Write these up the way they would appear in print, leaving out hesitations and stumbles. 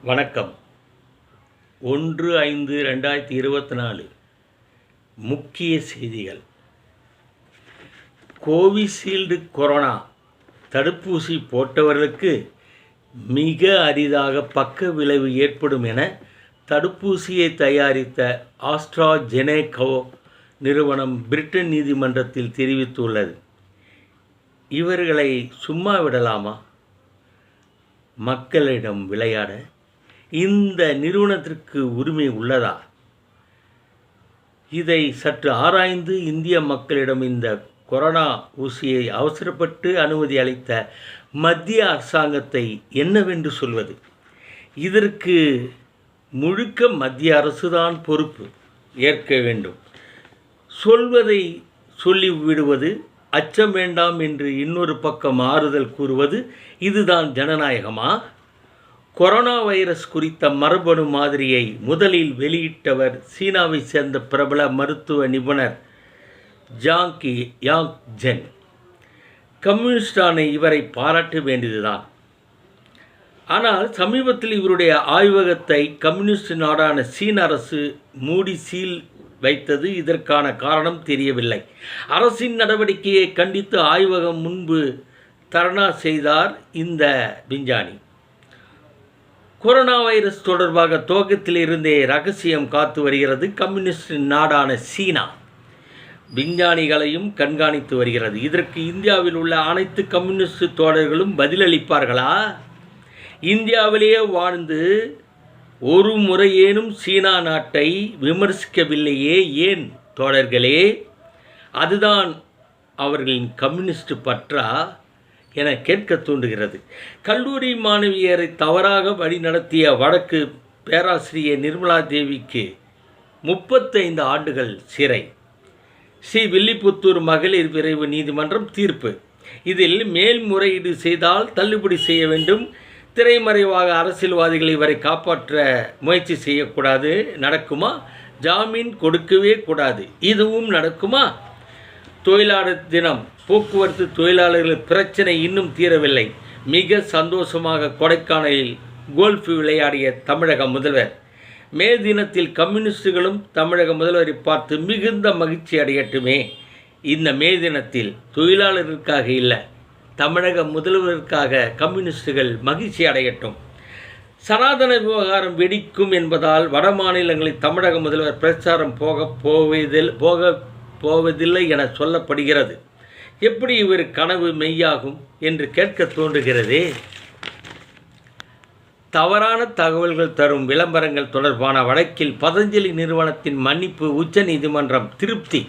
வணக்கம். 1/5/2024 முக்கிய செய்திகள். கோவிஷீல்டு கொரோனா தடுப்பூசி போட்டவர்களுக்கு மிக அரிதாக பக்க விளைவு ஏற்படும் என தடுப்பூசியை தயாரித்த ஆஸ்ட்ராஜெனேகா நிறுவனம் பிரிட்டன் நீதிமன்றத்தில் தெரிவித்துள்ளது. இவர்களை சும்மா விடலாமா? மக்களிடம் விளையாட இந்த நிறுவனத்திற்கு உரிமை உள்ளதா? இதை சற்று ஆராய்ந்து இந்திய மக்களிடம் இந்த கொரோனா ஊசியை அவசரப்பட்டு அனுமதி அளித்த மத்திய அரசாங்கத்தை என்னவென்று சொல்வது? இதற்கு முழுக்க மத்திய அரசுதான் பொறுப்பு ஏற்க வேண்டும். சொல்வதை சொல்லிவிடுவது, அச்சம் வேண்டாம் என்று இன்னொரு பக்கம் ஆறுதல் கூறுவது, இதுதான் ஜனநாயகமா? கொரோனா வைரஸ் குறித்த மரபணு மாதிரியை முதலில் வெளியிட்டவர் சீனாவை சேர்ந்த பிரபல மருத்துவ நிபுணர் ஜாங் ஜென். கம்யூனிஸ்டான இவரை பாராட்ட வேண்டியதுதான். ஆனால் சமீபத்தில் இவருடைய ஆய்வகத்தை கம்யூனிஸ்ட் நாடான சீன அரசு மூடி சீல் வைத்தது இதற்கான காரணம் தெரியவில்லை. அரசின் நடவடிக்கையை கண்டித்து ஆய்வகம் முன்பு தர்ணா செய்தார் இந்த விஞ்ஞானி. கொரோனா வைரஸ் தொடர்பாக துவக்கத்தில் இருந்தே ரகசியம் காத்து வருகிறது கம்யூனிஸ்ட் நாடான சீனா. விஞ்ஞானிகளையும் கண்காணித்து வருகிறது. இதற்கு இந்தியாவில் உள்ள அனைத்து கம்யூனிஸ்ட் தோழர்களும் பதிலளிப்பார்களா? இந்தியாவிலேயே வாழ்ந்து ஒரு முறையேனும் சீனா நாட்டை விமர்சிக்கவில்லையே ஏன் தோழர்களே? அதுதான் அவர்களின் கம்யூனிஸ்ட் பற்றா என கேட்க தூண்டுகிறது. கல்லூரி மாணவியரை தவறாக வழிநடத்திய வடக்கு பேராசிரியர் நிர்மலா தேவிக்கு 35 ஆண்டுகள் சிறை. ஸ்ரீவில்லிபுத்தூர் மகளிர் விரைவு நீதிமன்றம் தீர்ப்பு. இதில் மேல்முறையீடு செய்தால் தள்ளுபடி செய்ய வேண்டும். திரைமறைவாக அரசியல்வாதிகளை இவரை காப்பாற்ற முயற்சி செய்யக்கூடாது. நடக்குமா? ஜாமீன் கொடுக்கவே கூடாது. இதுவும் நடக்குமா? தொழிலாளர் தினம். போக்குவரத்து தொழிலாளர்கள் பிரச்சனை இன்னும் தீரவில்லை. மிக சந்தோஷமாக கொடைக்கானலில் கோல்ஃப் விளையாடிய தமிழக முதல்வர். மே தினத்தில் கம்யூனிஸ்டுகளும் தமிழக முதல்வரை பார்த்து மிகுந்த மகிழ்ச்சி அடையட்டுமே. இந்த மே தினத்தில் தொழிலாளர்களுக்காக இல்லை, தமிழக முதல்வருக்காக கம்யூனிஸ்டுகள் மகிழ்ச்சி அடையட்டும். சனாதன விவகாரம் வெடிக்கும் என்பதால் வட மாநிலங்களில் தமிழக முதல்வர் பிரச்சாரம் போவதில்லை என சொல்லப்படுகிறது. எப்படி இவர் கனவு மெய்யாகும் என்று கேட்க தோன்றுகிறதே. தவறான தகவல்கள் தரும் விளம்பரங்கள் தொடர்பான வழக்கில் பதஞ்சலி நிறுவனத்தின் மன்னிப்பு உச்ச நீதிமன்றம் திருப்தி.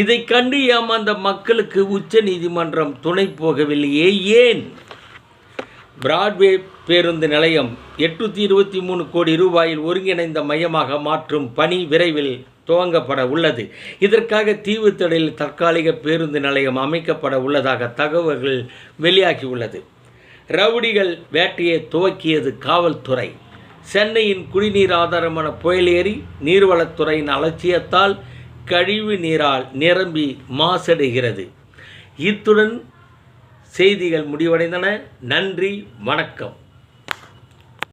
இதை கண்டு ஏமாந்த மக்களுக்கு உச்ச நீதிமன்றம் துணை போகவில்லையே ஏன்? பிராட்வே பேருந்து நிலையம் 823 கோடி ரூபாயில் ஒருங்கிணைந்த மையமாக மாற்றும் பணி விரைவில் துவங்கப்பட உள்ளது. இதற்காக தீவுத்திடலில் தற்காலிக பேருந்து நிலையம் அமைக்கப்பட உள்ளதாக தகவல்கள் வெளியாகியுள்ளது. ரவுடிகள் வேட்டையை துவக்கியது காவல்துறை. சென்னையின் குடிநீர் ஆதாரமான புயலேரி நீர்வளத்துறையின் அலட்சியத்தால் கழிவு நீரால் நிரம்பி மாசடைகிறது. இத்துடன் செய்திகள் முடிவடைந்தன. நன்றி, வணக்கம்.